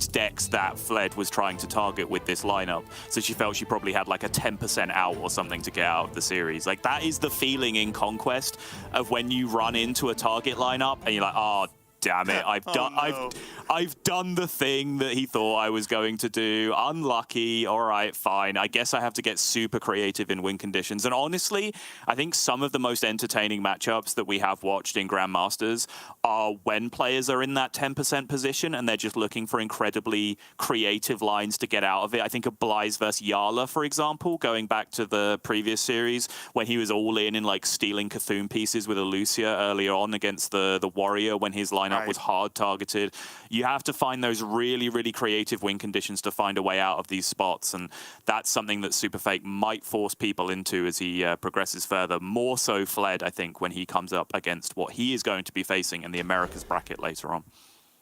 most decks that Fled was trying to target with this lineup. So she felt she probably had like a 10% out or something to get out of the series. Like that is the feeling in Conquest of when you run into a target lineup and you're like, oh, damn it, I've done the thing that he thought I was going to do. Unlucky. All right, fine. I guess I have to get super creative in win conditions. And honestly, I think some of the most entertaining matchups that we have watched in Grandmasters are when players are in that 10% position and they're just looking for incredibly creative lines to get out of it. I think of Bly's versus Yala, for example, going back to the previous series when he was all in like stealing Cthulhu pieces with a Lucia earlier on against the Warrior when his lineup was hard targeted. You have to find those really, really creative win conditions to find a way out of these spots, and that's something that SuperFake might force people into as he progresses further. More so Fled, I think, when he comes up against what he is going to be facing in the Americas bracket later on.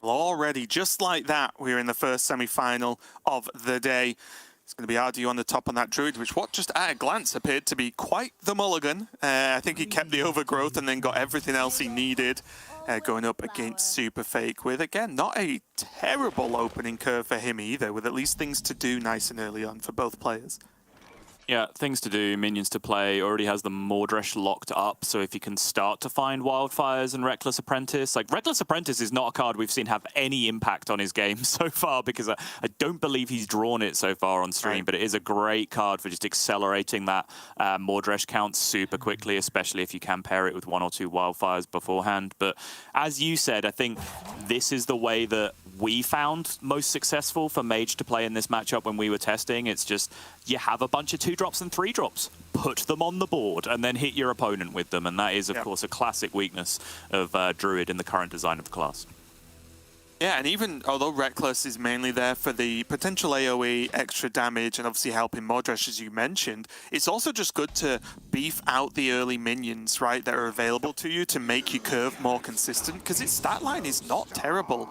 Well, already, just like that, we're in the first semi-final of the day. It's going to be RDU on the top on that Druid, which just at a glance appeared to be quite the mulligan. I think he kept the overgrowth and then got everything else he needed. Going up against SuperFake with, again, not a terrible opening curve for him either, with at least things to do nice and early on for both players. Yeah, things to do, minions to play, already has the Mordresh locked up, so if you can start to find Wildfires and Reckless Apprentice, like Reckless Apprentice is not a card we've seen have any impact on his game so far, because I don't believe he's drawn it so far on stream, but it is a great card for just accelerating that Mordresh count super quickly, especially if you can pair it with 1 or 2 Wildfires beforehand. But as you said, I think this is the way that we found most successful for Mage to play in this matchup when we were testing. It's just, you have a bunch of 2-drops and 3-drops, put them on the board, and then hit your opponent with them. And that is, of course, a classic weakness of Druid in the current design of the class. Yeah, and even although Reckless is mainly there for the potential AoE, extra damage, and obviously helping Mordresh, as you mentioned, it's also just good to beef out the early minions, right, that are available to you to make your curve more consistent, because its stat line is not terrible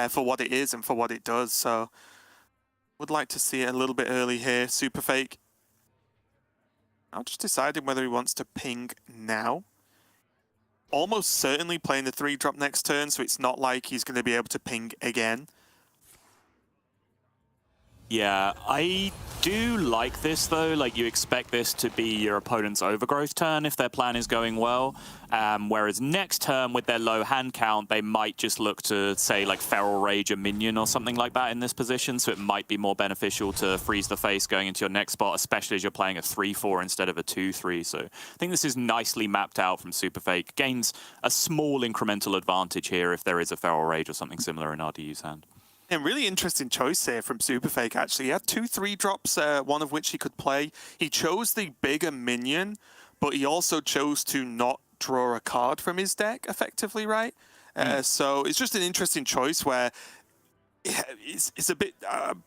for what it is and for what it does. So would like to see it a little bit early here. SuperFake now just deciding whether he wants to ping now. Almost certainly playing the 3-drop next turn, so it's not like he's going to be able to ping again. Yeah, I do like this though. Like, you expect this to be your opponent's overgrowth turn if their plan is going well. Whereas next turn with their low hand count, they might just look to, say, like Feral Rage a minion or something like that in this position. So it might be more beneficial to freeze the face going into your next spot, especially as you're playing a 3-4 instead of a 2-3. So I think this is nicely mapped out from SuperFake. Gains a small incremental advantage here if there is a Feral Rage or something similar in RDU's hand. And really interesting choice here from SuperFake, actually. He had 2 3-drops, one of which he could play. He chose the bigger minion, but he also chose to not draw a card from his deck, effectively, right? So it's just an interesting choice where it's a bit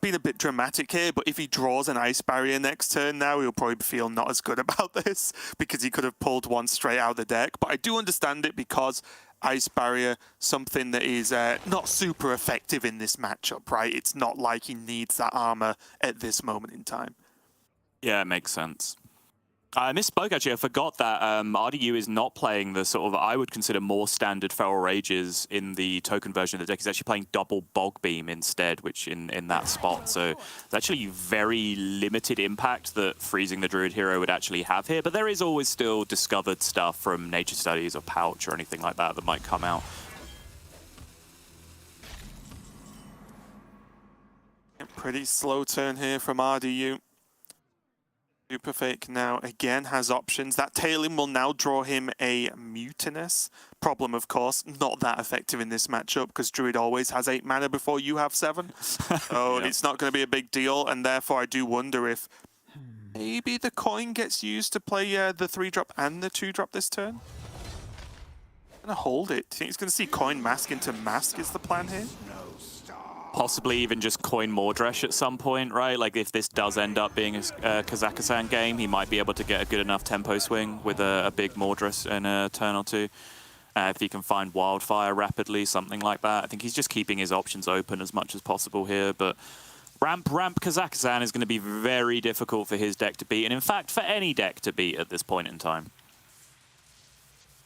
being a bit dramatic here, but if he draws an Ice Barrier next turn now, he'll probably feel not as good about this because he could have pulled one straight out of the deck. But I do understand it because Ice Barrier, something that is not super effective in this matchup, right? It's not like he needs that armor at this moment in time. Yeah, it makes sense. I misspoke, actually. I forgot that RDU is not playing the sort of, I would consider, more standard Feral Rages in the token version of the deck. He's actually playing double Bog Beam instead, which in that spot. So it's actually very limited impact that freezing the Druid hero would actually have here. But there is always still discovered stuff from Nature Studies or Pouch or anything like that that might come out. Pretty slow turn here from RDU. SuperFake now again has options. That Tailin will now draw him a Mutinous. Problem, of course, not that effective in this matchup because Druid always has 8 mana before you have 7. So it's not going to be a big deal, and therefore I do wonder if maybe the coin gets used to play the 3-drop and the 2-drop this turn. I'm going to hold it. Do you think he's going to see coin mask into mask is the plan here? Possibly even just coin Mordresh at some point, right? Like, if this does end up being a Kazakhstan game, he might be able to get a good enough tempo swing with a big Mordresh in a turn or two. If he can find Wildfire rapidly, something like that. I think he's just keeping his options open as much as possible here, but ramp Kazakhstan is going to be very difficult for his deck to beat, and in fact, for any deck to beat at this point in time.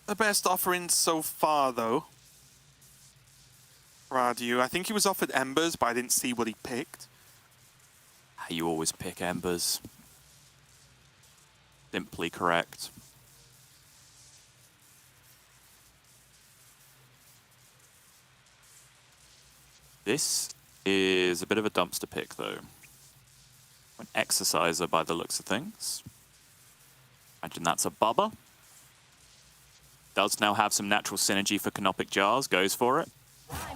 The best offering so far, though, Radu. I think he was offered Embers, but I didn't see what he picked. You always pick Embers. Simply correct. This is a bit of a dumpster pick, though. An Exerciser by the looks of things. Imagine that's a Bubba. Does now have some natural synergy for Canopic Jars, goes for it.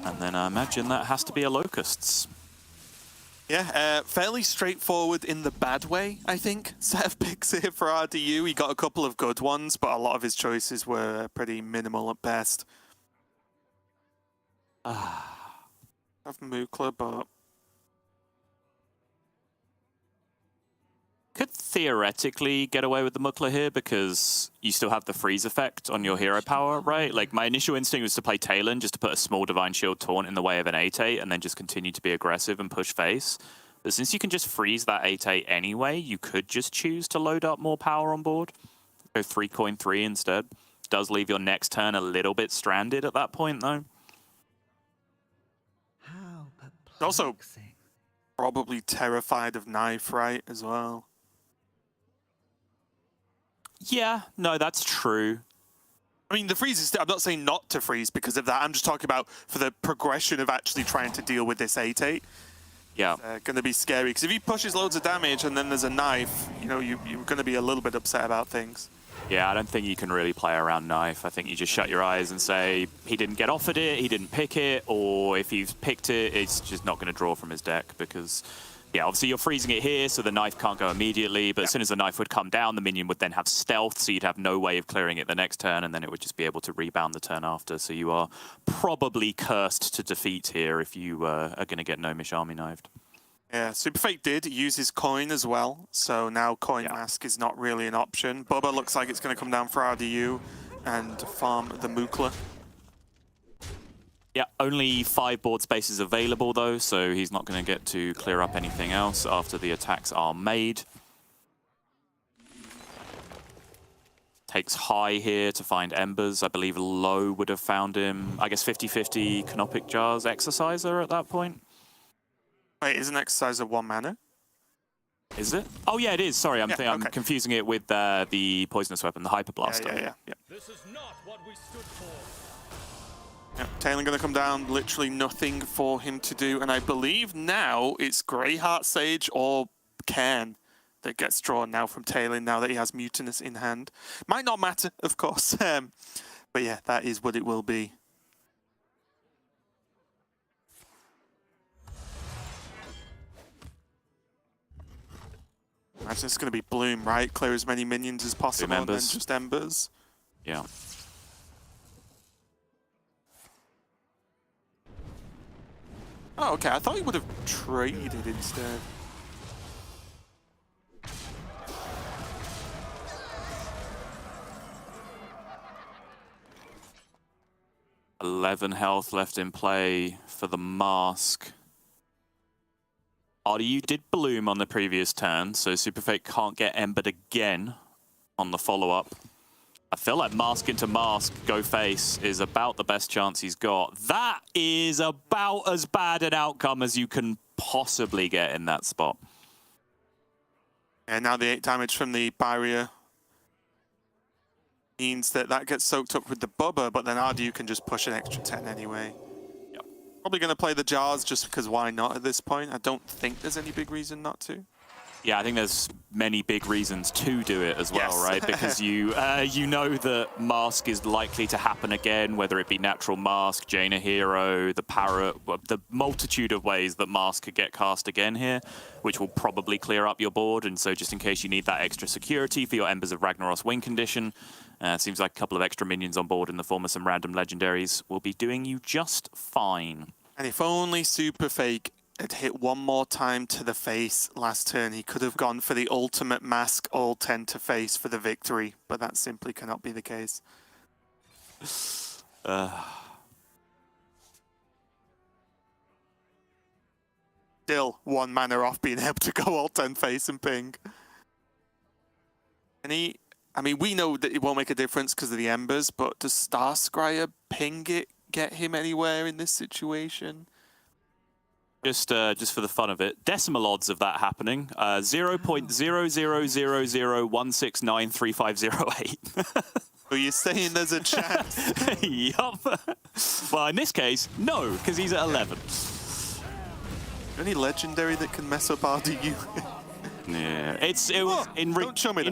And then I imagine that has to be a Locusts. Yeah, fairly straightforward in the bad way, I think. Set of picks here for RDU. He got a couple of good ones, but a lot of his choices were pretty minimal at best. Have Mukla, but... Could theoretically get away with the Mukla here because you still have the freeze effect on your hero power, right? Like, my initial instinct was to play Talon just to put a small Divine Shield taunt in the way of an 8-8 and then just continue to be aggressive and push face. But since you can just freeze that 8-8 anyway, you could just choose to load up more power on board. Go 3-coin-3 instead. Does leave your next turn a little bit stranded at that point, though. How Also, perplexing. probably terrified of Knife, right, as well. Yeah, no, that's true. I mean, the freeze is... I'm not saying not to freeze because of that. I'm just talking about for the progression of actually trying to deal with this 8-8. Yeah. Going to be scary because if he pushes loads of damage and then there's a Knife, you know, you're going to be a little bit upset about things. Yeah, I don't think you can really play around Knife. I think you just shut your eyes and say he didn't get offered it, he didn't pick it, or if he's picked it, it's just not going to draw from his deck because, yeah, obviously you're freezing it here, so the Knife can't go immediately, but as soon as the Knife would come down, the minion would then have Stealth, so you'd have no way of clearing it the next turn, and then it would just be able to rebound the turn after. So you are probably cursed to defeat here if you are going to get Gnomish Army knifed. Yeah, SuperFake did use his coin as well, so now Coin Mask is not really an option. Bubba looks like it's going to come down for RDU and farm the Mukla. Yeah, only 5 board spaces available though, so he's not going to get to clear up anything else after the attacks are made. Takes high here to find Embers. I believe low would have found him, I guess 50-50 Canopic Jars Exerciser at that point. Wait, isn't Exerciser 1 mana? Is it? Oh yeah, it is. Sorry, I'm okay. confusing it with the poisonous weapon, the Hyper Blaster. Yeah. This is not what we stood for. Yeah, Talon going to come down, literally nothing for him to do, and I believe now it's Greyheart Sage or Cairn that gets drawn now from Talon now that he has Mutinous in hand. Might not matter, of course, but yeah, that is what it will be. Imagine it's going to be Bloom, right? Clear as many minions as possible and then just Embers. Yeah. Oh, okay. I thought he would have traded instead. $11 health left in play for the Mask. RDU did Bloom on the previous turn, so SuperFake can't get Embered again on the follow-up. I feel like Mask into Mask, go face, is about the best chance he's got. That is about as bad an outcome as you can possibly get in that spot. And now the 8 damage from the barrier means that that gets soaked up with the Bubba, but then RDU can just push an extra 10 anyway. Yep. Probably going to play the Jars just because why not at this point? I don't think there's any big reason not to. Yeah, I think there's many big reasons to do it as well, right? Because you know that Mask is likely to happen again, whether it be Natural Mask, Jaina Hero, the Parrot, the multitude of ways that Mask could get cast again here, which will probably clear up your board. And so just in case you need that extra security for your Embers of Ragnaros win condition, seems like a couple of extra minions on board in the form of some random legendaries will be doing you just fine. And if only SuperFake had hit one more time to the face last turn, he could have gone for the ultimate Mask all 10 to face for the victory, but that simply cannot be the case. Still 1 mana off being able to go all 10 face and ping. And I mean, we know that it won't make a difference because of the Embers, but does Star Scryer ping it, get him anywhere in this situation. Just for the fun of it, decimal odds of that happening, 0.000016935508. So you're saying there's a chance? Yup. Well, in this case, no, because he's at 11. Any legendary that can mess up RDU? Yeah, it was in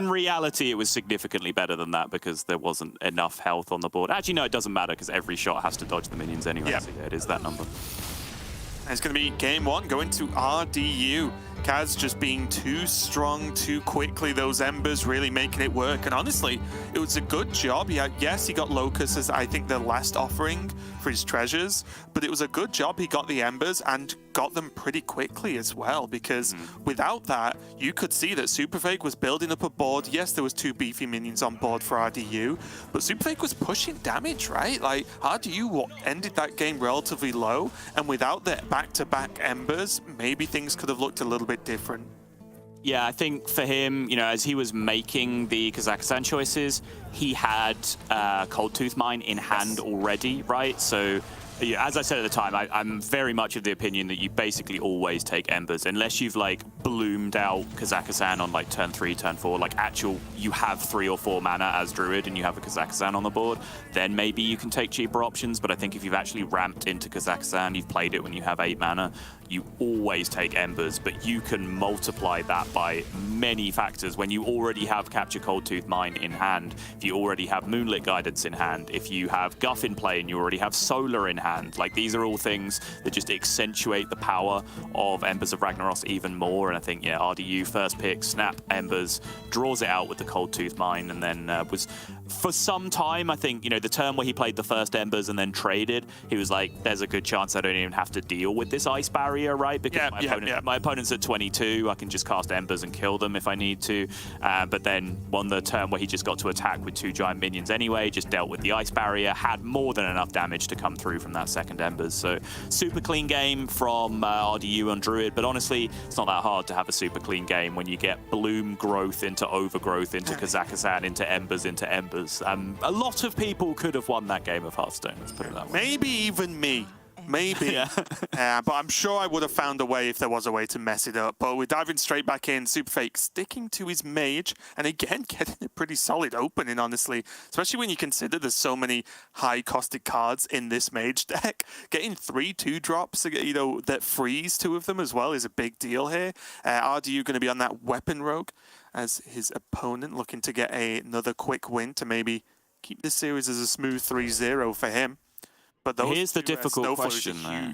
reality it was significantly better than that because there wasn't enough health on the board. Actually, no, it doesn't matter because every shot has to dodge the minions anyway. Yep. So yeah, it is that number. It's going to be game one going to RDU. Kaz just being too strong too quickly. Those embers really making it work. And honestly, it was a good job. Yes, he got Locust as I think the last offering for his treasures, but it was a good job he got the embers and got them pretty quickly as well, because without that, you could see that SuperFake was building up a board. Yes, there was 2 beefy minions on board for RDU, but SuperFake was pushing damage, right? Like, RDU ended that game relatively low, and without the back-to-back embers, maybe things could have looked a little bit different. Yeah, I think for him, you know, as he was making the Kazakhstan choices, he had Cold Tooth Mine in hand already, right? So, yeah, as I said at the time, I'm very much of the opinion that you basically always take embers, unless you've like bloomed out Kazakhstan on like turn 3, turn 4, like you have 3 or 4 mana as Druid and you have a Kazakhstan on the board, then maybe you can take cheaper options. But I think if you've actually ramped into Kazakhstan, you've played it when you have 8 mana, you always take embers, but you can multiply that by many factors. When you already have Capture Cold Tooth Mine in hand, if you already have Moonlit Guidance in hand, if you have Guff in play and you already have Solar in hand, like these are all things that just accentuate the power of Embers of Ragnaros even more. And I think, yeah, RDU first pick, snap Embers, draws it out with the Cold Tooth Mine, and then was for some time, I think, you know, the turn where he played the first Embers and then traded, he was like, there's a good chance I don't even have to deal with this Ice Barrier, right? Because my opponent's at 22, I can just cast Embers and kill them if I need to. But then on the turn where he just got to attack with 2 giant minions anyway, just dealt with the Ice Barrier, had more than enough damage to come through from that second Embers. So super clean game from RDU on Druid, but honestly, it's not that hard to have a super clean game when you get Bloom growth into Overgrowth, into Kazakhstan, into Embers, into Embers. A lot of people could have won that game of Hearthstone, let's put it that way. Maybe even me. Maybe. But I'm sure I would have found a way if there was a way to mess it up. But we're diving straight back in. SuperFake sticking to his mage, and again, getting a pretty solid opening, honestly. Especially when you consider there's so many high-costed cards in this mage deck. Getting 3 2-drops, you know, that freeze 2 of them as well is a big deal here. RDU going to be on that Weapon Rogue as his opponent, looking to get another quick win to maybe keep this series as a smooth 3-0 for him. But here's the difficult question, though.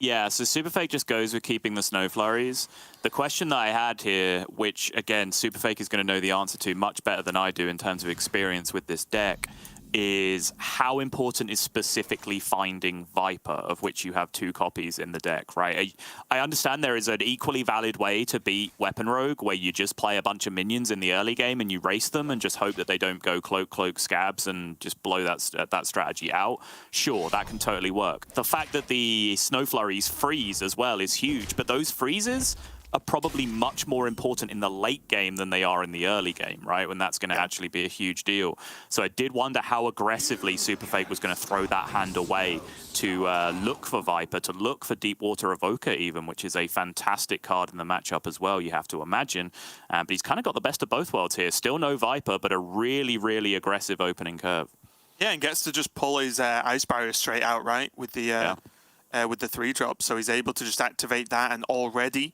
Yeah, so SuperFake just goes with keeping the Snow Flurries. The question that I had here, which, again, SuperFake is going to know the answer to much better than I do in terms of experience with this deck, is how important is specifically finding Viper, of which you have 2 copies in the deck, right? I understand there is an equally valid way to beat Weapon Rogue, where you just play a bunch of minions in the early game and you race them and just hope that they don't go Cloak, Scabs and just blow that strategy out. Sure, that can totally work. The fact that the Snow Flurries freeze as well is huge, but those freezes are probably much more important in the late game than they are in the early game, right? When that's going to actually be a huge deal. So I did wonder how aggressively SuperFake was going to throw that hand away to look for Viper, to look for Deepwater Evoker even, which is a fantastic card in the matchup as well, you have to imagine. But he's kind of got the best of both worlds here. Still no Viper, but a really, really aggressive opening curve. Yeah, and gets to just pull his Ice Barrier straight out, right? With the 3-drop. So he's able to just activate that and already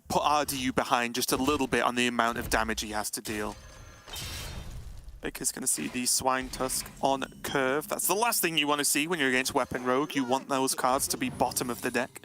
put RDU behind just a little bit on the amount of damage he has to deal. Baker's going to see the Swine Tusk on curve. That's the last thing you want to see when you're against Weapon Rogue. You want those cards to be bottom of the deck.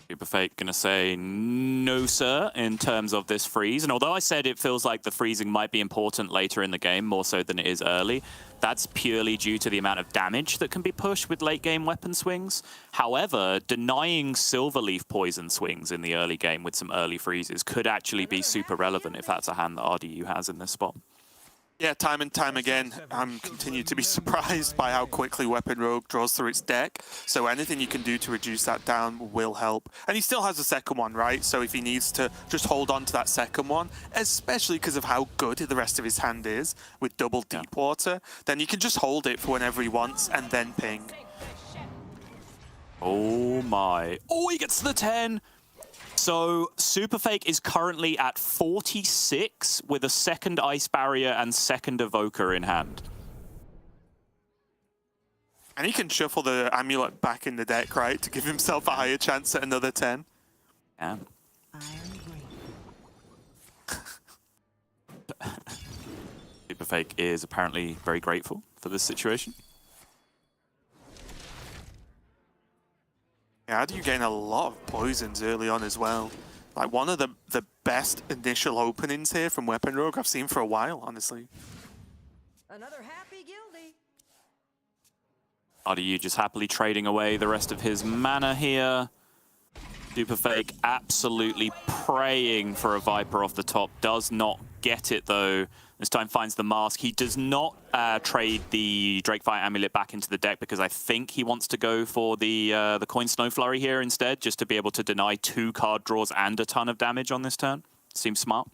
SuperFake going to say no, sir, in terms of this freeze. And although I said it feels like the freezing might be important later in the game, more so than it is early, that's purely due to the amount of damage that can be pushed with late game weapon swings. However, denying Silverleaf poison swings in the early game with some early freezes could actually be super relevant if that's a hand that RDU has in this spot. Yeah, time and time again, I'm continue to be surprised by how quickly Weapon Rogue draws through its deck. So anything you can do to reduce that down will help. And he still has a second one, right? So if he needs to just hold on to that second one, especially because of how good the rest of his hand is with double deep water, then you can just hold it for whenever he wants and then ping. Oh my. Oh, he gets to the 10. So SuperFake is currently at 46 with a second Ice Barrier and second Evoker in hand. And he can shuffle the amulet back in the deck, right, to give himself a higher chance at another 10. Yeah. SuperFake is apparently very grateful for this situation. Yeah, how do you gain a lot of poisons early on as well? Like one of the best initial openings here from Weapon Rogue I've seen for a while, honestly. Another happy guilty. RDU just happily trading away the rest of his mana here. SuperFake absolutely praying for a Viper off the top. Does not get it though. This time finds the mask. He does not trade the Drakefire Amulet back into the deck because I think he wants to go for the Coin Snow Flurry here instead, just to be able to deny 2 card draws and a ton of damage on this turn. Seems smart.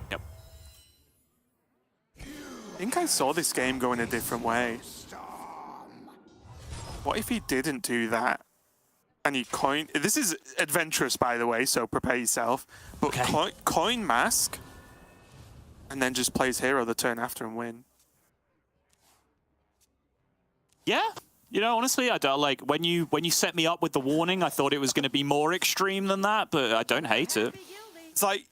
Yep. I think I saw this game going a different way. What if he didn't do that? And he coin... This is adventurous, by the way, so prepare yourself. But Okay. coin mask, and then just plays hero the turn after and win. Yeah. You know, honestly, I don't like when you set me up with the warning, I thought it was going to be more extreme than that, but I don't hate it. It's like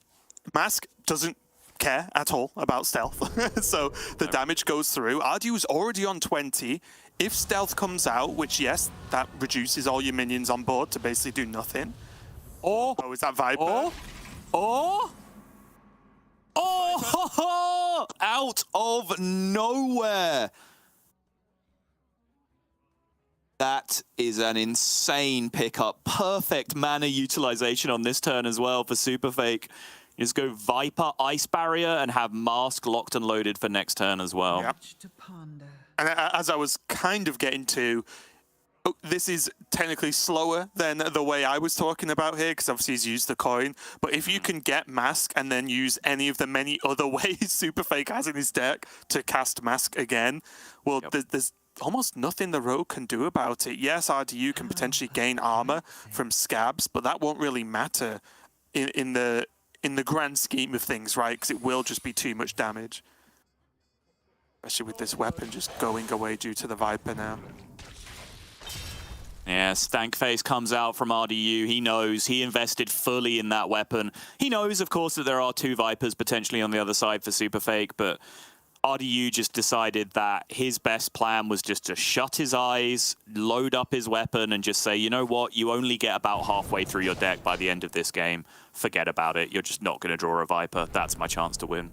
mask doesn't care at all about stealth. So the damage goes through. Ardew's already on 20. If stealth comes out, which yes, that reduces all your minions on board to basically do nothing. Or Oh, is that Viper? Oh, out of nowhere. That is an insane pickup. Perfect mana utilization on this turn as well for SuperFake. You just go Viper, Ice Barrier, and have Mask locked and loaded for next turn as well. Yep. And as I was kind of getting to, this is technically slower than the way I was talking about here, because obviously he's used the coin. But if you can get Mask and then use any of the many other ways SuperFake has in his deck to cast Mask again, well, there's almost nothing the Rogue can do about it. Yes, RDU can potentially gain armor from scabs, but that won't really matter in the grand scheme of things, right? Because it will just be too much damage. Especially with this weapon just going away due to the Viper now. Yeah, Stankface comes out from RDU. He knows he invested fully in that weapon. He knows, of course, that there are 2 Vipers potentially on the other side for SuperFake, but RDU just decided that his best plan was just to shut his eyes, load up his weapon, and just say, you know what, you only get about halfway through your deck by the end of this game. Forget about it. You're just not going to draw a Viper. That's my chance to win.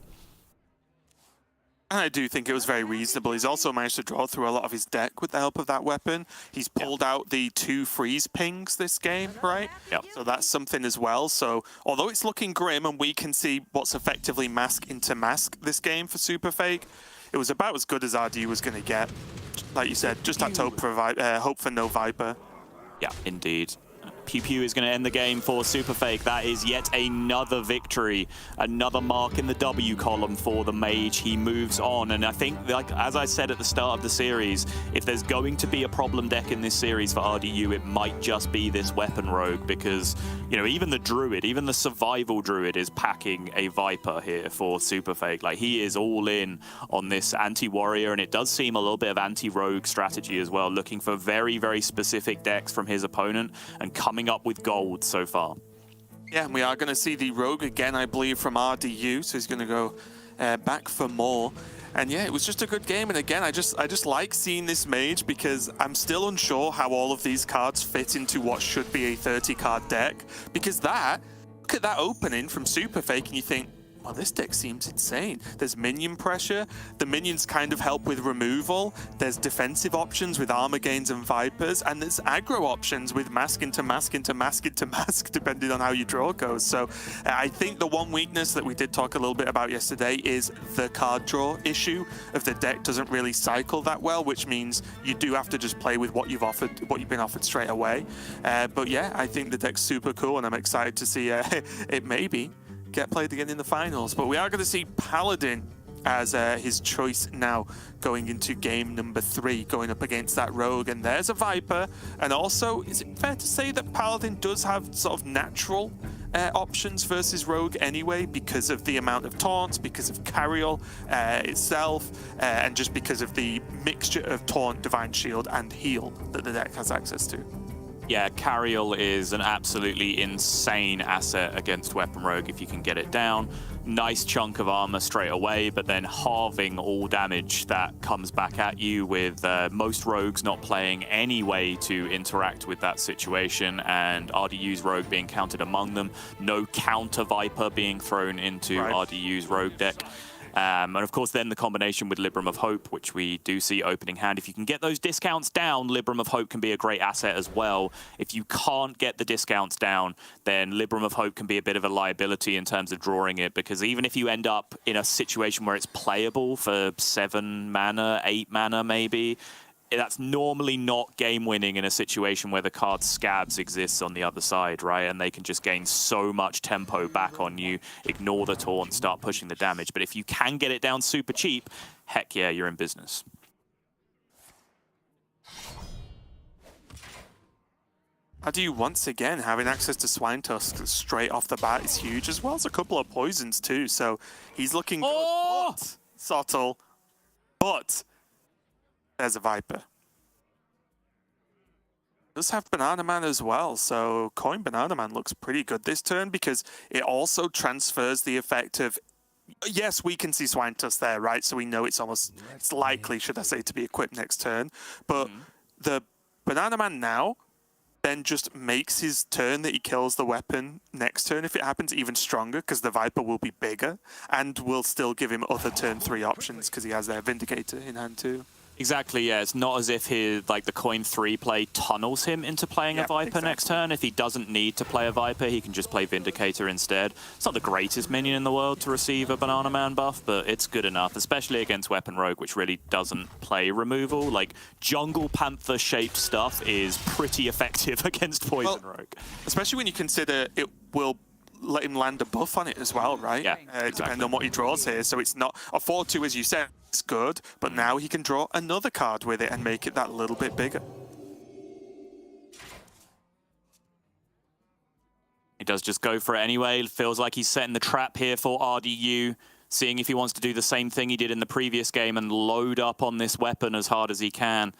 And I do think it was very reasonable. He's also managed to draw through a lot of his deck with the help of that weapon. He's pulled out the 2 freeze pings this game, right? Yep. So that's something as well. So although it's looking grim and we can see what's effectively mask into mask this game for SuperFake, it was about as good as RDU was going to get. Like you said, just had to hope for no Viper. Yeah, indeed. Pew Pew is going to end the game for SuperFake. That is yet another victory, another mark in the W column for the Mage. He moves on, and I think, like as I said at the start of the series, if there's going to be a problem deck in this series for RDU, it might just be this Weapon Rogue, because, you know, even the Druid, even the Survival Druid is packing a Viper here for SuperFake. Like, he is all in on this anti-warrior, and it does seem a little bit of anti-rogue strategy as well, looking for very, very specific decks from his opponent, and coming up with gold so far. Yeah, and we are going to see the Rogue again, I believe, from RDU, so he's going to go back for more. And yeah, it was just a good game, and again, I just like seeing this Mage, because I'm still unsure how all of these cards fit into what should be a 30-card deck, because look at that opening from SuperFake, and you think, well, this deck seems insane. There's minion pressure. The minions kind of help with removal. There's defensive options with armor gains and vipers, and there's aggro options with mask into mask into mask into mask, depending on how your draw goes. So I think the one weakness that we did talk a little bit about yesterday is the card draw issue of the deck doesn't really cycle that well, which means you do have to just play with what you've been offered straight away. But yeah, I think the deck's super cool, and I'm excited to see it maybe get played again in the finals. But we are going to see Paladin as his choice now going into game number 3, going up against that Rogue. And there's a Viper. And also, is it fair to say that Paladin does have sort of natural options versus Rogue anyway, because of the amount of taunts, because of Carriol itself, and just because of the mixture of taunt, Divine Shield, and heal that the deck has access to? Yeah, Carriol is an absolutely insane asset against Weapon Rogue if you can get it down. Nice chunk of armor straight away, but then halving all damage that comes back at you, with most rogues not playing any way to interact with that situation, and RDU's Rogue being counted among them. No counter Viper being thrown into RDU's Rogue deck. And of course, then the combination with Libram of Hope, which we do see opening hand. If you can get those discounts down, Libram of Hope can be a great asset as well. If you can't get the discounts down, then Libram of Hope can be a bit of a liability in terms of drawing it, because even if you end up in a situation where it's playable for 7 mana, 8 mana maybe, that's normally not game-winning in a situation where the card Scabs exists on the other side, right? And they can just gain so much tempo back on you, ignore the taunt, start pushing the damage. But if you can get it down super cheap, heck yeah, you're in business. RDU once again having access to Swine Tusk straight off the bat is huge, as well as a couple of poisons too. So he's looking good, but subtle. But there's a Viper. Does have Banana Man as well, so Coin Banana Man looks pretty good this turn, because it also transfers the effect of, yes, we can see Swine Tusk there, right? So we know it's likely, should I say, to be equipped next turn. But the Banana Man now then just makes his turn that he kills the weapon next turn, if it happens, even stronger, because the Viper will be bigger, and will still give him other turn 3 options, because he has their Vindicator in hand too. Exactly, yeah. It's not as if the coin 3 play tunnels him into playing a Viper next turn. If he doesn't need to play a Viper, he can just play Vindicator instead. It's not the greatest minion in the world to receive a Banana Man buff, but it's good enough, especially against Weapon Rogue, which really doesn't play removal. Like, Jungle Panther-shaped stuff is pretty effective against Poison Rogue. Especially when you consider it will let him land a buff on it as well, right? Yeah, exactly. Depending on what he draws here. So it's not a 4-2, as you said, it's good, but now he can draw another card with it and make it that little bit bigger. He does just go for it anyway. It feels like he's setting the trap here for RDU, seeing if he wants to do the same thing he did in the previous game and load up on this weapon as hard as he can.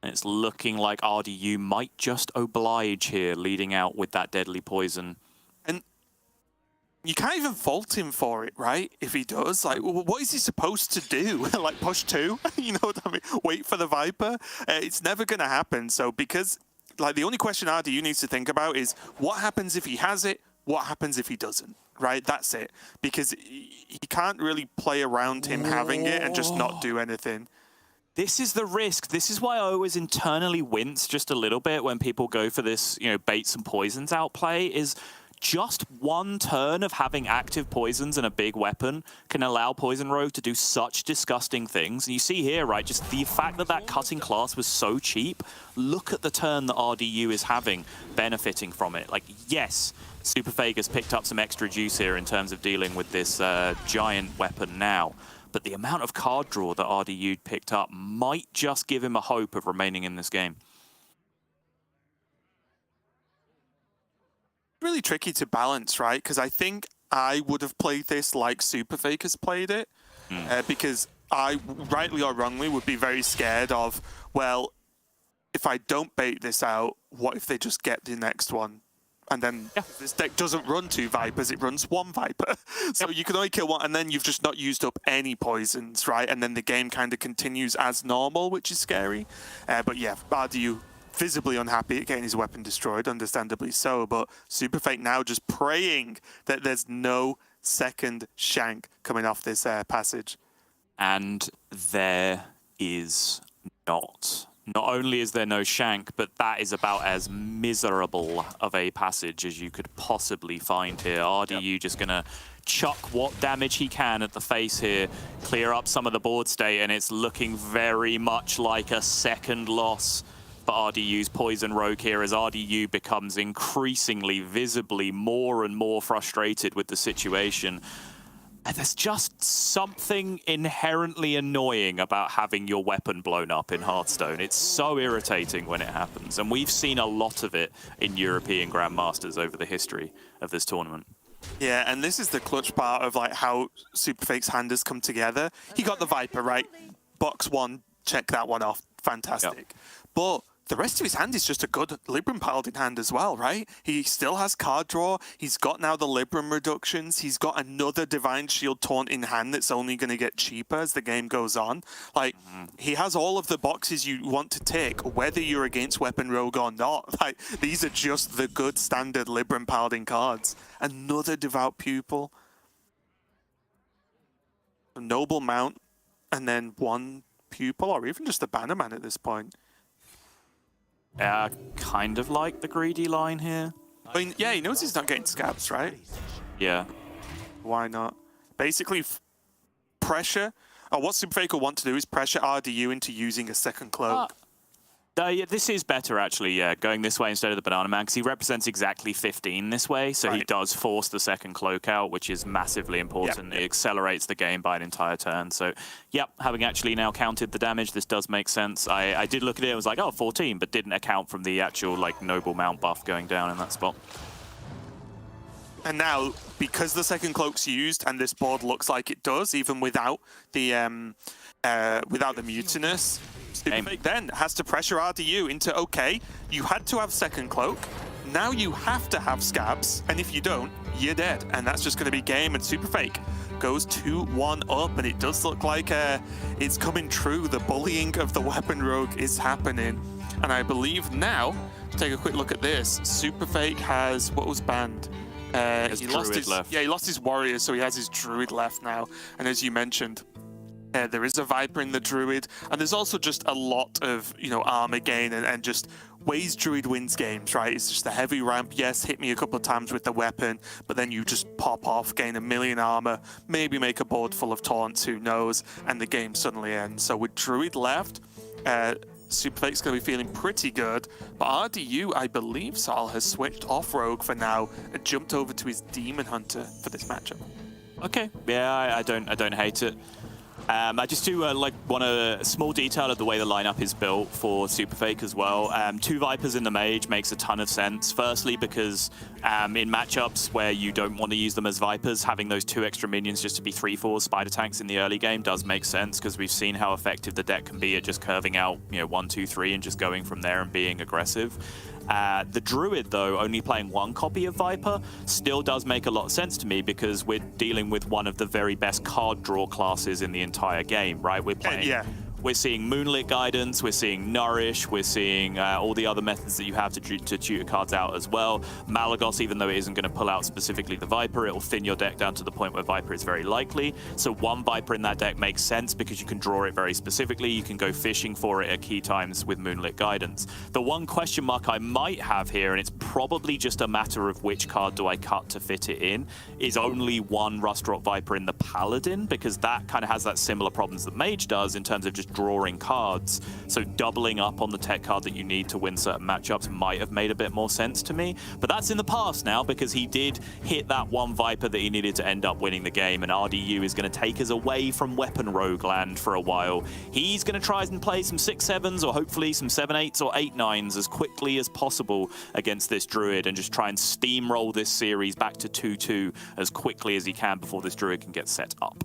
And it's looking like RDU might just oblige here, leading out with that deadly poison. And you can't even fault him for it, right? If he does, like, what is he supposed to do? Like, push 2? You know what I mean? Wait for the Viper? It's never going to happen. So because, like, the only question RDU needs to think about is what happens if he has it? What happens if he doesn't? Right? That's it. Because he can't really play around him having it and just not do anything. This is the risk. This is why I always internally wince just a little bit when people go for this, you know, baits and poisons outplay, is just one turn of having active poisons and a big weapon can allow Poison Rogue to do such disgusting things. And you see here, right, just the fact that that cutting class was so cheap, look at the turn that RDU is having, benefiting from it. Like, yes, SuperFake has picked up some extra juice here in terms of dealing with this giant weapon now, but the amount of card draw that RDU picked up might just give him a hope of remaining in this game. Really tricky to balance, right? Because I think I would have played this like SuperFake has played it, because I, rightly or wrongly, would be very scared of, well, if I don't bait this out, what if they just get the next one? And then if this deck doesn't run 2 Vipers, it runs 1 Viper. So you can only kill 1, and then you've just not used up any poisons, right? And then the game kind of continues as normal, which is scary. But yeah, RDU visibly unhappy at getting his weapon destroyed, understandably so, but SuperFake now just praying that there's no second shank coming off this passage. And there is not. Not only is there no shank, but that is about as miserable of a passage as you could possibly find here. RDU just going to chuck what damage he can at the face here, clear up some of the board state, and it's looking very much like a second loss for RDU's Poison Rogue here as RDU becomes increasingly, visibly more and more frustrated with the situation. And there's just something inherently annoying about having your weapon blown up in Hearthstone. It's so irritating when it happens, and we've seen a lot of it in European Grandmasters over the history of this tournament. Yeah, and this is the clutch part of like how SuperFake's hand has come together. He got the Viper, right? Box one, check that one off. Fantastic. Yep. But the rest of his hand is just a good Libram Paladin hand as well, right? He still has card draw. He's got now the Libram reductions. He's got another Divine Shield taunt in hand that's only going to get cheaper as the game goes on. Like, he has all of the boxes you want to tick, whether you're against Weapon Rogue or not. Like, these are just the good standard Libram Paladin cards. Another Devout Pupil. A Noble Mount. And then one Pupil, or even just a Bannerman at this point. Kind of like the greedy line here. I mean, yeah, he knows he's not getting scabs, right? Yeah. Why not? Basically, pressure. What SuperFake will want to do is pressure RDU into using a second cloak. Yeah, this is better, actually, yeah, going this way instead of the Banana Man, because he represents exactly 15 this way, so he does force the second cloak out, which is massively important. It accelerates the game by an entire turn. So, yep, having actually now counted the damage, this does make sense. I did look at it and was like, oh, 14, but didn't account from the actual, like, Noble Mount buff going down in that spot. And now, because the second cloak's used, and this board looks like it does, even without the Mutinous, SuperFake then has to pressure RDU into, okay, you had to have second cloak, now you have to have scabs, and if you don't, you're dead. And that's just going to be game, and SuperFake goes 2-1 up, and it does look like it's coming true. The bullying of the Weapon Rogue is happening. And I believe now, take a quick look at this, SuperFake has, what was banned? He lost his left. Yeah, he lost his warrior, so he has his druid left now. And as you mentioned, there is a Viper in the druid, and there's also just a lot of, you know, armor gain and just ways druid wins games, right? It's just a heavy ramp. Yes, hit me a couple of times with the weapon, but then you just pop off, gain 1,000,000 armor, maybe make a board full of taunts, who knows, and the game suddenly ends. So with druid left, SuperFake's going to be feeling pretty good, but RDU, I believe, Sal, has switched off Rogue for now and jumped over to his Demon Hunter for this matchup. Okay, yeah, I don't hate it. I just do want a small detail of the way the lineup is built for SuperFake as well. 2 Vipers in the Mage makes a ton of sense. Firstly, because in matchups where you don't want to use them as Vipers, having those 2 extra minions just to be 3/4 spider tanks in the early game does make sense, because we've seen how effective the deck can be at just curving out, 1, 2, 3 and just going from there and being aggressive. The Druid, though, only playing 1 copy of Viper, still does make a lot of sense to me, because we're dealing with one of the very best card draw classes in the entire game, right? We're playing... We're seeing Moonlit Guidance, we're seeing Nourish, we're seeing all the other methods that you have to tutor cards out as well. Malagos, even though it isn't going to pull out specifically the Viper, it will thin your deck down to the point where Viper is very likely. So 1 Viper in that deck makes sense because you can draw it very specifically. You can go fishing for it at key times with Moonlit Guidance. The one question mark I might have here, and it's probably just a matter of which card do I cut to fit it in, is only 1 Rustrock Viper in the Paladin, because that kind of has that similar problems that Mage does in terms of just drawing cards. So doubling up on the tech card that you need to win certain matchups might have made a bit more sense to me. But that's in the past now, because he did hit that 1 Viper that he needed to end up winning the game, and RDU is going to take us away from Weapon Rogue land for a while. He's going to try and play some 6/7s or hopefully some 7/8s or 8/9s as quickly as possible against this Druid, and just try and steamroll this series back to 2-2 as quickly as he can before this Druid can get set up.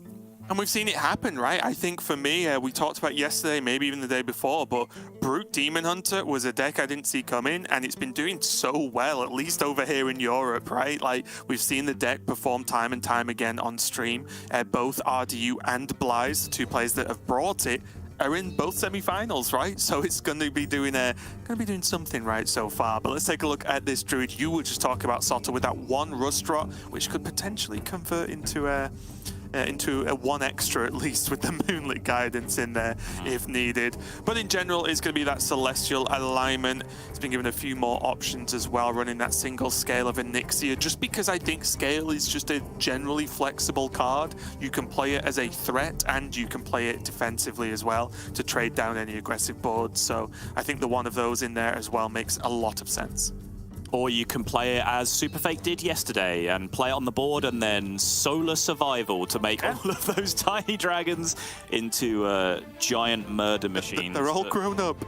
And we've seen it happen, right? I think for me, we talked about yesterday, maybe even the day before, but Brute Demon Hunter was a deck I didn't see coming, and it's been doing so well, at least over here in Europe, right? Like, we've seen the deck perform time and time again on stream. Both RDU and Blyze, the 2 players that have brought it, are in both semifinals, right? So it's going to be doing something right so far. But let's take a look at this Druid. You were just talking about Sotter with that one Rust Rot, which could potentially convert into a 1 extra at least with the Moonlit Guidance in there if needed. But in general, it's going to be that Celestial alignment. It's been given a few more options as well, running that single Scale of Onyxia, just because I think Scale is just a generally flexible card. You can play it as a threat and you can play it defensively as well to trade down any aggressive boards. So I think the one of those in there as well makes a lot of sense. Or you can play it as SuperFake did yesterday and play it on the board and then Solar Survival to make all of those tiny dragons into giant murder machines. They're all grown up.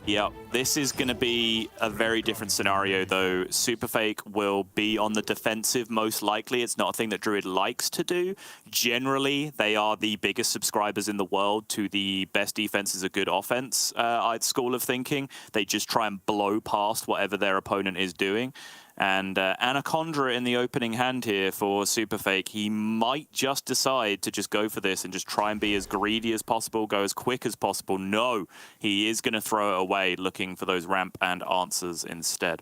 Yeah, this is going to be a very different scenario, though. SuperFake will be on the defensive, most likely. It's not a thing that Druid likes to do. Generally, they are the biggest subscribers in the world to the best defense is a good offense, school of thinking. They just try and blow past whatever their opponent is doing. And Anaconda in the opening hand here for SuperFake, he might just decide to just go for this and just try and be as greedy as possible, go as quick as possible. No, he is going to throw it away, looking for those ramp and answers instead.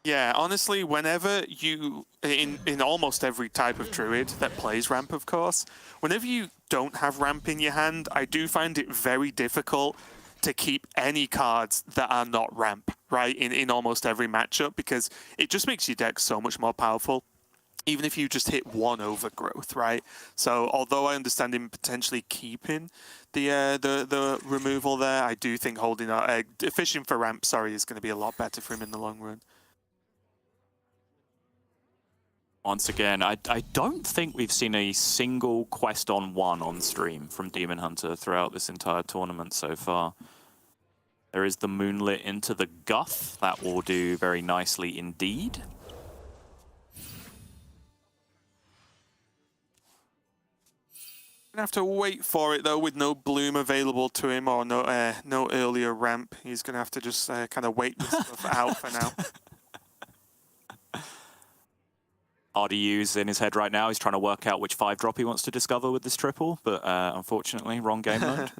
Yeah, honestly, whenever you, in almost every type of Druid that plays ramp, of course, whenever you don't have ramp in your hand, I do find it very difficult to keep any cards that are not ramp, right, in almost every matchup, because it just makes your deck so much more powerful, even if you just hit one overgrowth, right? So although I understand him potentially keeping the removal there, I do think holding out, fishing for ramp, sorry, is going to be a lot better for him in the long run. Once again, I don't think we've seen a single quest on one on stream from Demon Hunter throughout this entire tournament so far. There is the Moonlit into the Guff. That will do very nicely indeed. Gonna have to wait for it though, with no bloom available to him or no earlier ramp. He's gonna have to just kind of wait this stuff out for now. RDU's in his head right now. He's trying to work out which 5-drop he wants to discover with this triple, but unfortunately, wrong game mode.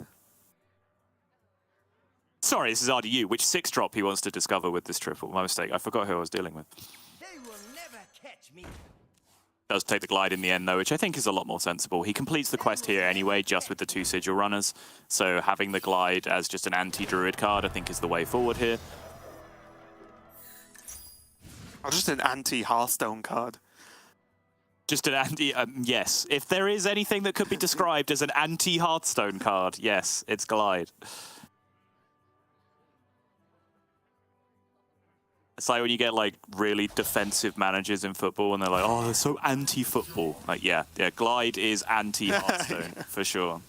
Sorry, this is RDU. Which 6-drop he wants to discover with this triple. My mistake. I forgot who I was dealing with. They will never catch me. Does take the glide in the end, though, which I think is a lot more sensible. He completes the quest here anyway, just with the 2 Sigil runners. So having the glide as just an anti-Druid card, I think, is the way forward here. Or just an anti-Hearthstone card. Just an anti, yes. If there is anything that could be described as an anti-Hearthstone card, yes, it's Glide. It's like when you get like really defensive managers in football and they're like, oh, they're so anti-football. Like, yeah, Glide is anti-Hearthstone for sure.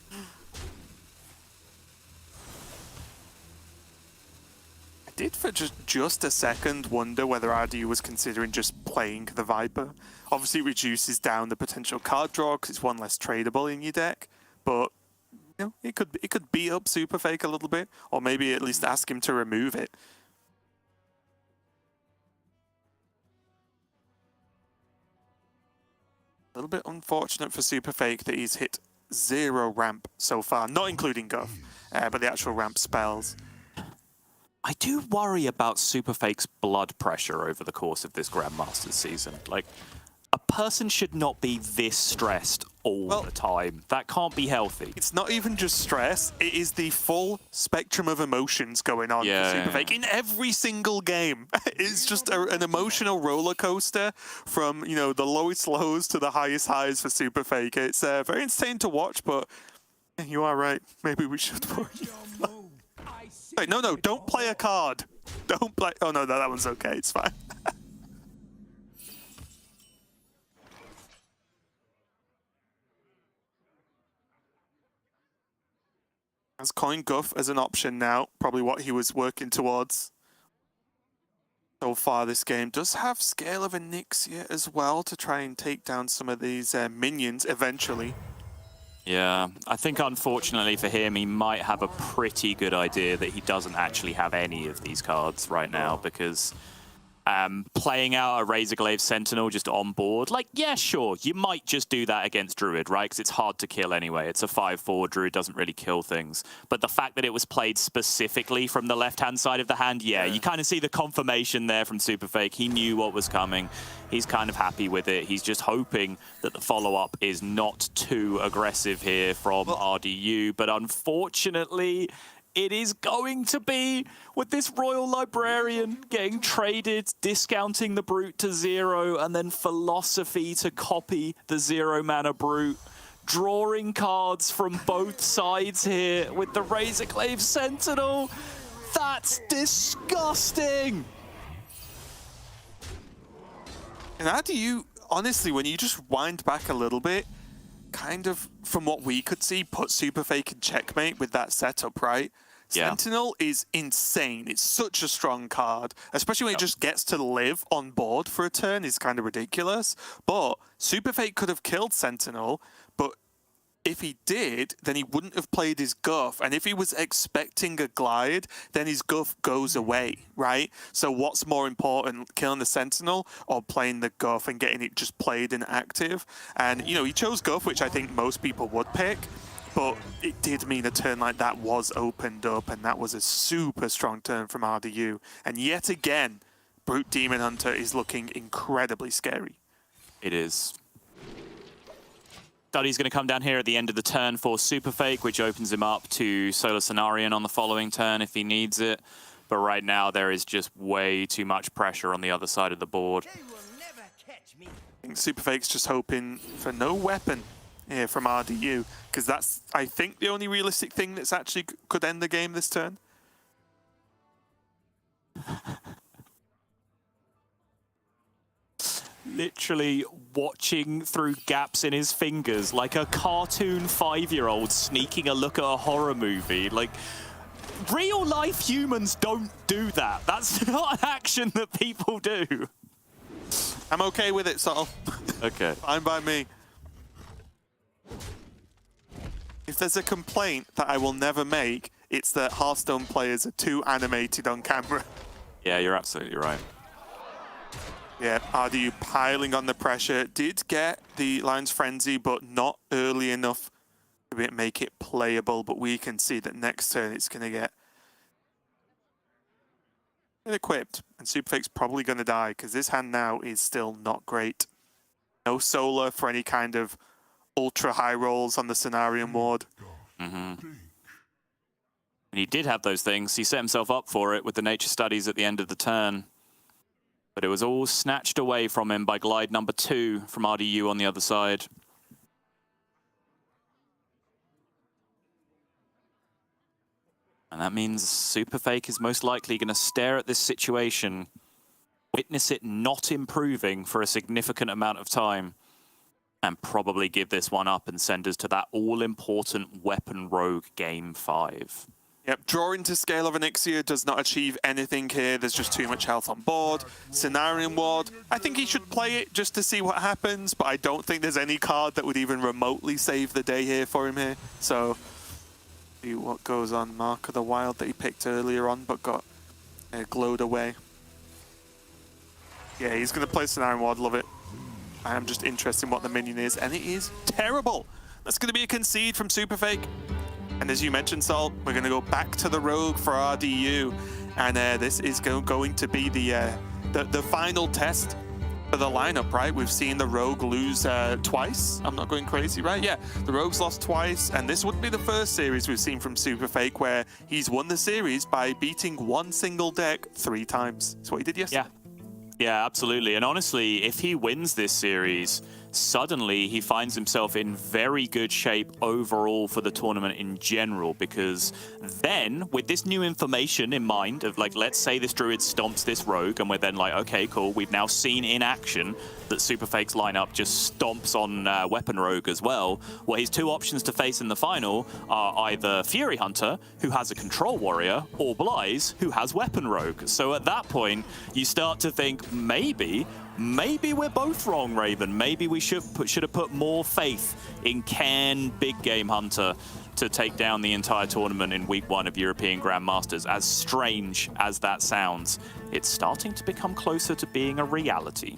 I did for just a second wonder whether RDU was considering just playing the Viper. Obviously, it reduces down the potential card draw because it's one less tradable in your deck, but you know, it could beat up SuperFake a little bit, or maybe at least ask him to remove it. A little bit unfortunate for SuperFake that he's hit 0 ramp so far, not including Guff, but the actual ramp spells. I do worry about SuperFake's blood pressure over the course of this Grandmasters season. Like, a person should not be this stressed all the time. That can't be healthy. It's not even just stress, it is the full spectrum of emotions going on for SuperFake in every single game. It's just an emotional roller coaster from, you know, the lowest lows to the highest highs for SuperFake. It's very entertaining to watch, but you are right. Maybe we should worry. Wait, no, don't play a card. Don't play. Oh no, that one's okay. It's fine. As coin Guff as an option now, probably what he was working towards so far this game. Does have Scale of Onyxia as well to try and take down some of these minions eventually. Yeah, I think unfortunately for him, he might have a pretty good idea that he doesn't actually have any of these cards right now, because playing out a Razorglaive Sentinel just on board, like, yeah, sure, you might just do that against Druid, right? Because it's hard to kill anyway. It's a 5/4. Druid doesn't really kill things. But the fact that it was played specifically from the left-hand side of the hand, yeah, you kind of see the confirmation there from SuperFake. He knew what was coming. He's kind of happy with it. He's just hoping that the follow-up is not too aggressive here from RDU. But unfortunately, it is going to be, with this Royal Librarian getting traded, discounting the Brute to 0, and then Philosophy to copy the 0 mana Brute. Drawing cards from both sides here with the Razorglaive Sentinel. That's disgusting! And how do you, honestly, when you just wind back a little bit, kind of, from what we could see, put SuperFake in checkmate with that setup, right? Yeah. Sentinel is insane. It's such a strong card, especially when it just gets to live on board for a turn. Is kind of ridiculous. But SuperFake could have killed Sentinel, but if he did, then he wouldn't have played his Guff. And if he was expecting a glide, then his Guff goes away, right? So what's more important, killing the Sentinel or playing the Guff and getting it just played and active? And, you know, he chose Guff, which I think most people would pick. But it did mean a turn like that was opened up, and that was a super strong turn from RDU. And yet again, Brute Demon Hunter is looking incredibly scary. It is. Duddy's going to come down here at the end of the turn for SuperFake, which opens him up to Solar Cenarion on the following turn if he needs it. But right now, there is just way too much pressure on the other side of the board. They will never catch me. I think SuperFake's just hoping for no weapon here from RDU, because that's, I think, the only realistic thing that's actually could end the game this turn. Literally watching through gaps in his fingers like a cartoon 5-year-old sneaking a look at a horror movie. Like, real life humans don't do that. That's not an action that people do. I'm okay with it, Sol. Okay. Fine by me. If there's a complaint that I will never make, it's that Hearthstone players are too animated on camera. Yeah, you're absolutely right. Yeah, RDU piling on the pressure. Did get the Lion's Frenzy, but not early enough to make it playable. But we can see that next turn it's going to get equipped. And SuperFake's probably going to die, because this hand now is still not great. No solar for any kind of ultra high rolls on the Cenarion ward. And he did have those things. He set himself up for it with the nature studies at the end of the turn. But it was all snatched away from him by glide number 2 from RDU on the other side. And that means SuperFake is most likely going to stare at this situation, witness it not improving for a significant amount of time, and probably give this one up and send us to that all-important Weapon Rogue Game 5. Yep, drawing to Scale of Onyxia does not achieve anything here. There's just too much health on board. Cenarion Ward, I think he should play it just to see what happens, but I don't think there's any card that would even remotely save the day here for him here. So, see what goes on. Mark of the Wild that he picked earlier on, but got glowed away. Yeah, he's going to play Cenarion Ward, love it. I am just interested in what the minion is, and it is terrible. That's going to be a concede from SuperFake. And as you mentioned, Sol, we're going to go back to the Rogue for RDU. And this is going to be the final test for the lineup, right? We've seen the Rogue lose twice. I'm not going crazy, right? Yeah, the Rogue's lost twice. And this wouldn't be the first series we've seen from SuperFake where he's won the series by beating one single deck 3 times. That's what he did yesterday. Yeah, absolutely. And honestly, if he wins this series, suddenly he finds himself in very good shape overall for the tournament in general, because then with this new information in mind of, like, let's say this Druid stomps this Rogue and we're then like, okay, cool, we've now seen in action that SuperFake's lineup just stomps on Weapon Rogue as well. Well, his 2 options to face in the final are either Fury Hunter, who has a Control Warrior, or Blaze, who has Weapon Rogue. So at that point, you start to think, maybe we're both wrong, Raven. Maybe we should have put more faith in Ken Big Game Hunter to take down the entire tournament in week 1 of European Grandmasters. As strange as that sounds, it's starting to become closer to being a reality.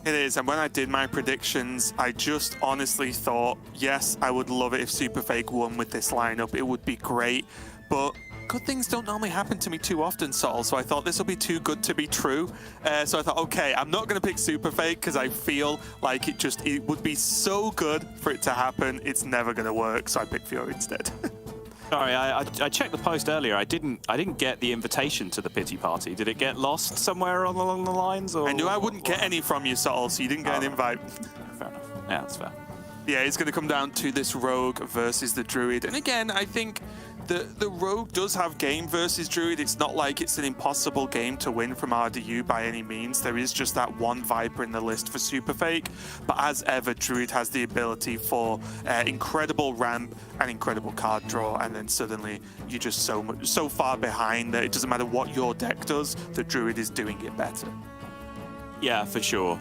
It is, and when I did my predictions, I just honestly thought, yes, I would love it if SuperFake won with this lineup. It would be great, but good things don't normally happen to me too often, Sol, so I thought this will be too good to be true. So I thought, okay, I'm not going to pick SuperFake because I feel like it would be so good for it to happen. It's never going to work, so I picked Fury instead. Sorry, I checked the post earlier. I didn't get the invitation to the pity party. Did it get lost somewhere along the lines? Or, I knew I wouldn't get any from you, Sol, so you didn't get an invite. Fair enough. Yeah, that's fair. Yeah, it's going to come down to this Rogue versus the Druid. And again, I think the Rogue does have game versus Druid. It's not like it's an impossible game to win from RDU by any means. There is just that one Viper in the list for SuperFake. But as ever, Druid has the ability for incredible ramp and incredible card draw. And then suddenly you're just so far behind that it doesn't matter what your deck does, the Druid is doing it better. Yeah, for sure.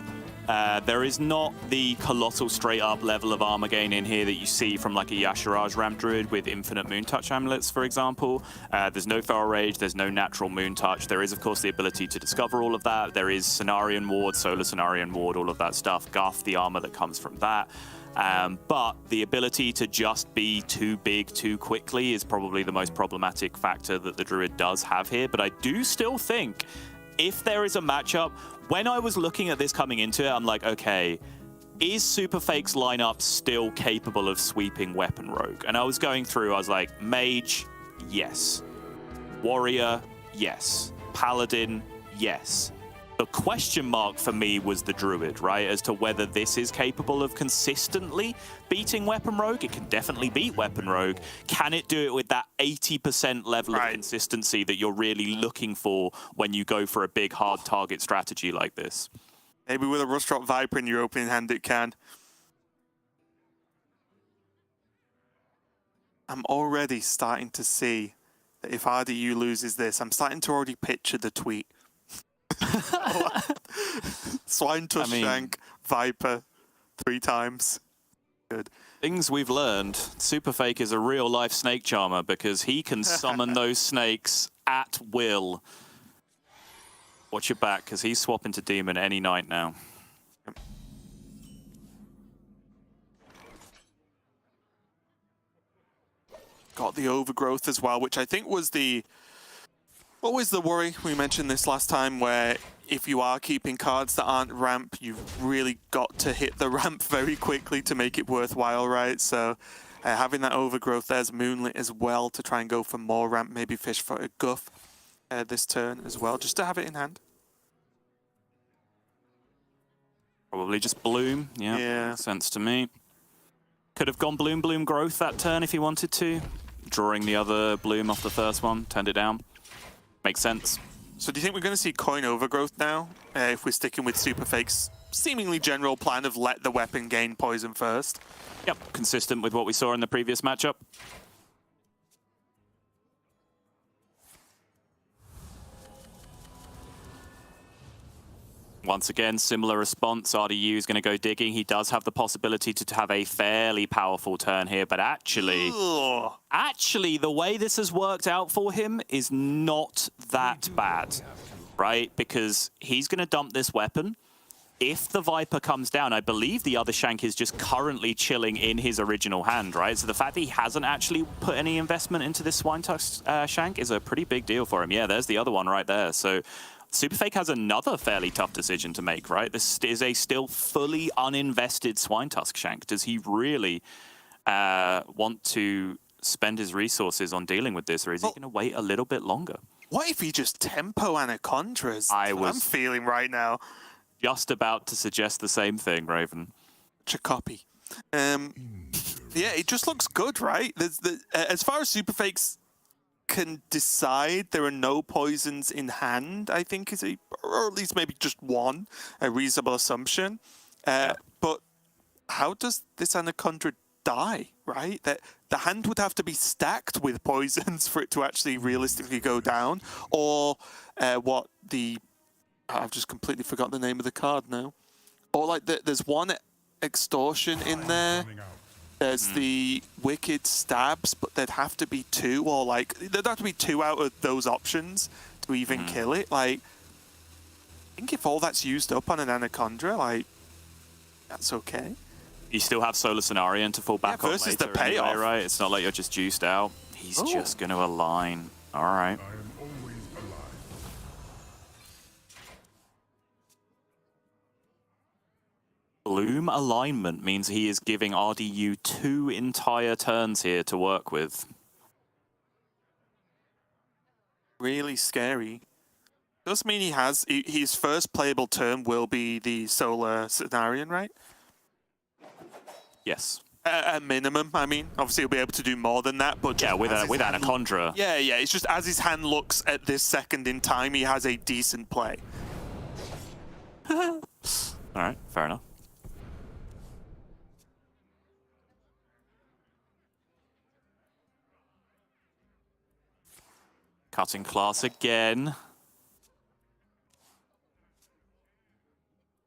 There is not the colossal straight-up level of armor gain in here that you see from like a Yashiraj Ramp Druid with infinite Moon Touch amulets, for example. There's no Feral Rage, there's no natural Moon Touch. There is, of course, the ability to discover all of that. There is Cenarion Ward, Solar Cenarion Ward, all of that stuff. Guff, the armor that comes from that. But the ability to just be too big too quickly is probably the most problematic factor that the Druid does have here. But I do still think if there is a matchup, when I was looking at this coming into it, I'm like, okay, is SuperFake's lineup still capable of sweeping Weapon Rogue? And I was going through, I was like, Mage, yes. Warrior, yes. Paladin, yes. The question mark for me was the Druid, right? As to whether this is capable of consistently beating Weapon Rogue. It can definitely beat Weapon Rogue. Can it do it with that 80% level of consistency that you're really looking for when you go for a big hard target strategy like this? Maybe with a Rust Drop Viper in your opening hand it can. I'm already starting to see that if RDU loses this, I'm starting to already picture the tweet. Swine Tusk Shank, Viper, 3 times. Good. Things we've learned. SuperFake is a real life snake charmer because he can summon those snakes at will. Watch your back because he's swapping to Demon any night now. Got the overgrowth as well, which I think was always the worry. We mentioned this last time where if you are keeping cards that aren't ramp, you've really got to hit the ramp very quickly to make it worthwhile, right? So having that overgrowth, there's Moonlit as well to try and go for more ramp, maybe fish for a Guff this turn as well, just to have it in hand. Probably just Bloom, yeah. Makes sense to me. Could have gone Bloom Growth that turn if he wanted to. Drawing the other Bloom off the first one, turned it down. Makes sense. So do you think we're going to see coin overgrowth now? If we're sticking with SuperFake's seemingly general plan of let the weapon gain poison first? Yep, consistent with what we saw in the previous matchup. Once again, similar response. RDU is going to go digging. He does have the possibility to have a fairly powerful turn here, but actually, the way this has worked out for him is not that bad, right? Because he's going to dump this weapon. If the Viper comes down, I believe the other Shank is just currently chilling in his original hand, right? So the fact that he hasn't actually put any investment into this Swine Tusk Shank is a pretty big deal for him. Yeah, there's the other one right there. So SuperFake has another fairly tough decision to make, right? This is a still fully uninvested Swine Tusk Shank. Does he really want to spend his resources on dealing with this, or is he going to wait a little bit longer? What if he just tempo Anacondas? I'm feeling right now. Just about to suggest the same thing, Raven. A copy. Yeah, it just looks good, right? As far as SuperFakes can decide, there are no poisons in hand, I think is or at least maybe just one, a reasonable assumption. But how does this Anaconda die, right? That the hand would have to be stacked with poisons for it to actually realistically go down. Or I've just completely forgot the name of the card now. Or like there's one extortion in there. There's the Wicked Stabs, but there'd have to be 2, or like, there'd have to be 2 out of those options to even kill it. Like, I think if all that's used up on an Anaconda, like, that's okay. You still have Solar Cenarion to fall back on versus later the payoff. anyway, right? It's not like you're just juiced out. He's just going to align. All right. Bloom alignment means he is giving RDU 2 entire turns here to work with. Really scary. Does mean he has his first playable turn will be the Solar Cenarion, right? Yes. At minimum, I mean. Obviously, he'll be able to do more than that, but Yeah, with Anaconda. Yeah, it's just as his hand looks at this second in time, he has a decent play. All right, fair enough. Cutting class again.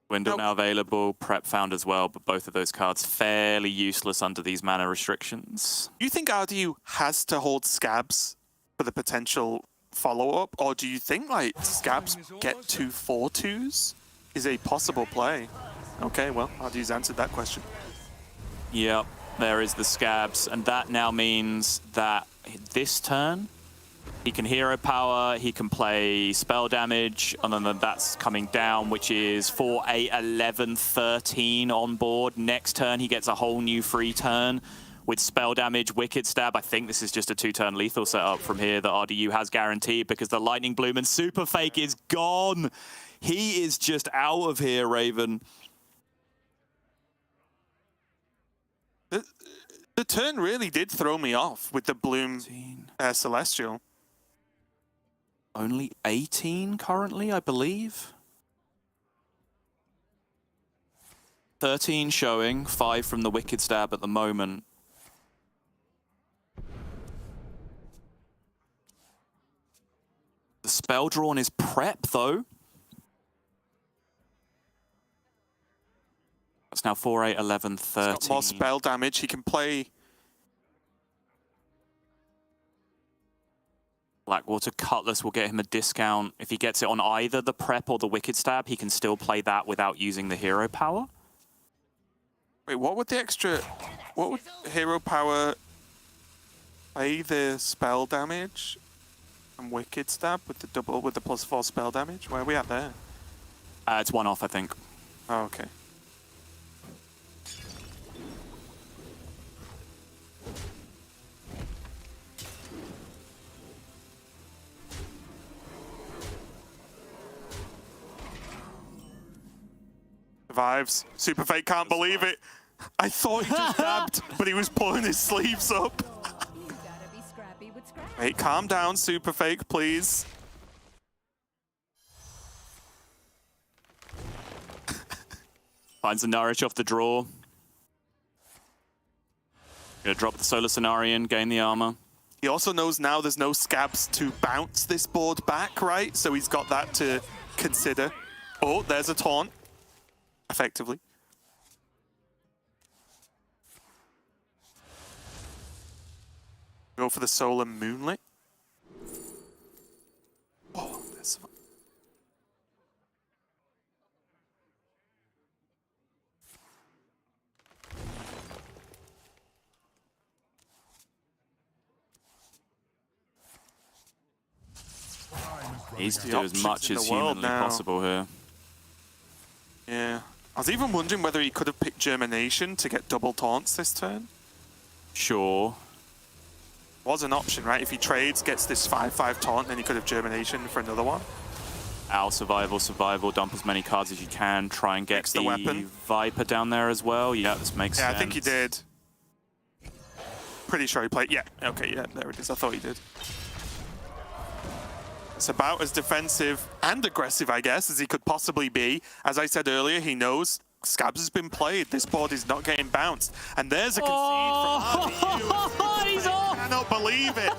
Window now available, prep found as well, but both of those cards fairly useless under these mana restrictions. Do you think RDU has to hold Scabs for the potential follow-up, or do you think like Scabs get 2 4/2s is a possible play? Okay, well, RDU's answered that question. Yep, there is the Scabs, and that now means that this turn, he can hero power, he can play spell damage, and then that's coming down, which is 4, 8, 11, 13 on board. Next turn, he gets a whole new free turn with spell damage, Wicked Stab. I think this is just a 2-turn lethal setup from here that RDU has guaranteed because the Lightning Bloom and SuperFake is gone. He is just out of here, Raven. The turn really did throw me off with the Bloom Celestial. Only 18 currently, I believe. 13 showing, 5 from the Wicked Stab at the moment. The spell drawn is prep, though. That's now 4, 8, 11, 13. He's got more spell damage. He can play... Blackwater Cutlass will get him a discount. If he gets it on either the prep or the Wicked Stab, he can still play that without using the hero power. Wait, what would the extra... What would hero power play the spell damage and Wicked Stab with the double, with the +4 spell damage? Where are we at there? It's 1 off, I think. Oh, okay. Survives. SuperFake can't believe it. I thought he just dabbed, but he was pulling his sleeves up. Wait, calm down, SuperFake, please. Finds the Nourish off the draw. Gonna drop the Solar Cenarion, gain the armor. He also knows now there's no Scabs to bounce this board back, right? So he's got that to consider. Oh, there's a taunt. Effectively. Go for the Solar Moonlit. Oh, that's fun. Needs to do as much as humanly possible here. Yeah. I was even wondering whether he could have picked Germination to get double taunts this turn. Sure. Was an option, right? If he trades, gets this 5/5 taunt, then he could have Germination for another one. Our survival, dump as many cards as you can, try and get the weapon. Viper down there as well. Yeah, this makes sense. Yeah, I think he did. Pretty sure he played. Yeah, okay, yeah, there it is. I thought he did. It's about as defensive and aggressive, I guess, as he could possibly be. As I said earlier, he knows Scabs has been played. This board is not getting bounced. And there's a concede from RDU. I cannot believe it.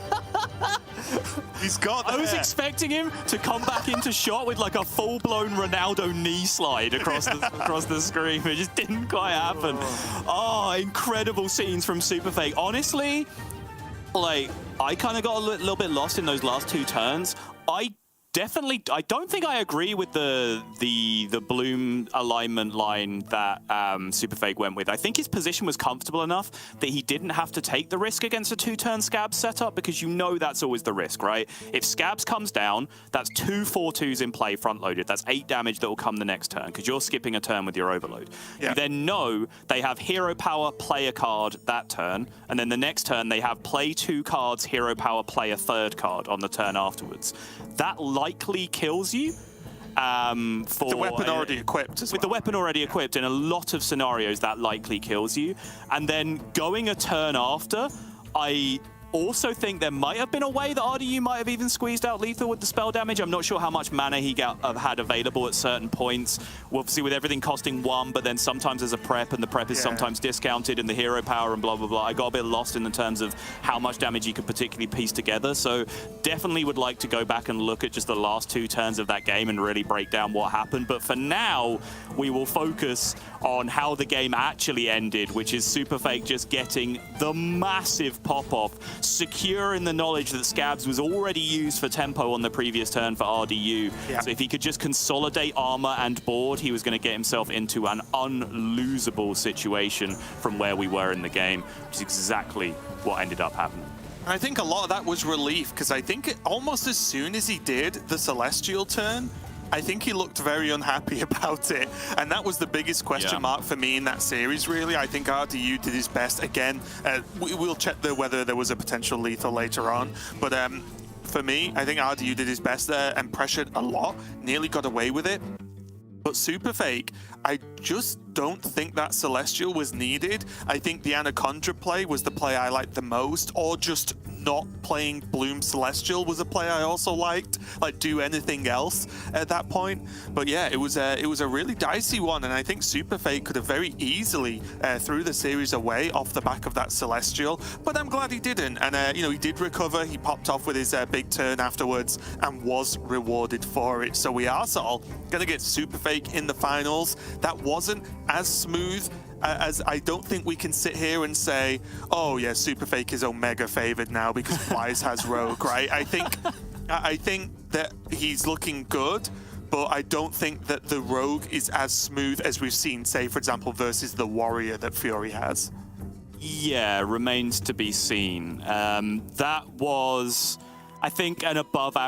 He's got I was there. expecting him to come back into shot with like a full-blown Ronaldo knee slide across the screen. It just didn't quite happen. Oh, incredible scenes from SuperFake. Honestly, like, I kind of got a little bit lost in those last 2 turns. I don't think I agree with the Bloom alignment line that SuperFake went with. I think his position was comfortable enough that he didn't have to take the risk against a 2-turn Scabs setup, because you know that's always the risk, right? If Scabs comes down, that's 2 4-2s in play front-loaded. That's 8 damage that will come the next turn, because you're skipping a turn with your overload. Yeah. You then know they have hero power, play a card that turn, and then the next turn they have play 2 cards, hero power, play a 3rd card on the turn afterwards. That likely kills you. For the weapon already equipped as well. With the weapon already equipped, in a lot of scenarios, that likely kills you. And then going a turn after, I also think there might have been a way that RDU might have even squeezed out lethal with the spell damage. I'm not sure how much mana he had available at certain points. Obviously, with everything costing 1, but then sometimes there's a prep, and the prep is sometimes discounted, and the hero power and blah, blah, blah. I got a bit lost in the terms of how much damage he could particularly piece together. So definitely would like to go back and look at just the last 2 turns of that game and really break down what happened. But for now, we will focus on how the game actually ended, which is SuperFake just getting the massive pop-off, secure in the knowledge that Scabs was already used for tempo on the previous turn for RDU. Yeah. So if he could just consolidate armor and board, he was going to get himself into an unlosable situation from where we were in the game, which is exactly what ended up happening. I think a lot of that was relief, because I think almost as soon as he did the Celestial turn, I think he looked very unhappy about it, and that was the biggest question mark for me in that series, really. I think RDU did his best. Again, we'll check whether there was a potential lethal later on, but for me, I think RDU did his best there and pressured a lot, nearly got away with it. But SuperFake, I just don't think that Celestial was needed. I think the Anaconda play was the play I liked the most, or just not playing Bloom Celestial was a play I also liked. Like, do anything else at that point. But yeah, it was a really dicey one, and I think SuperFake could have very easily threw the series away off the back of that Celestial. But I'm glad he didn't, and you know, he did recover. He popped off with his big turn afterwards and was rewarded for it. So we are all gonna get SuperFake in the finals. That wasn't as smooth as I don't think we can sit here and say, oh yeah, SuperFake is Omega favored now because Flies has Rogue, right? I think that he's looking good, but I don't think that the Rogue is as smooth as we've seen, say, for example, versus the Warrior that Fury has. Yeah, remains to be seen. That was, I think, an above average